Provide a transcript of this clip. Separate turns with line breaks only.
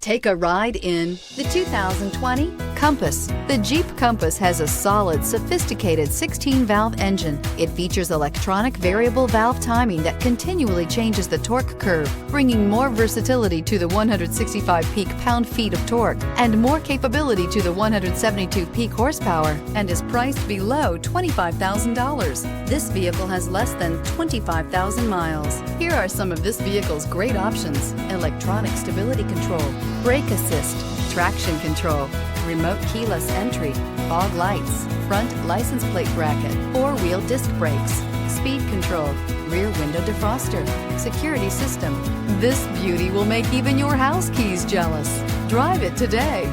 Take a ride in the 2020 Compass. The Jeep Compass has a solid, sophisticated 16-valve engine. It features electronic variable valve timing that continually changes the torque curve, bringing more versatility to the 165 peak pound-feet of torque and more capability to the 172 peak horsepower, and is priced below $25,000. This vehicle has less than 25,000 miles. Here are some of this vehicle's great options: electronic stability control, brake assist, traction control, remote keyless entry, fog lights, front license plate bracket, four-wheel disc brakes, speed control, rear window defroster, security system. This beauty will make even your house keys jealous. Drive it today.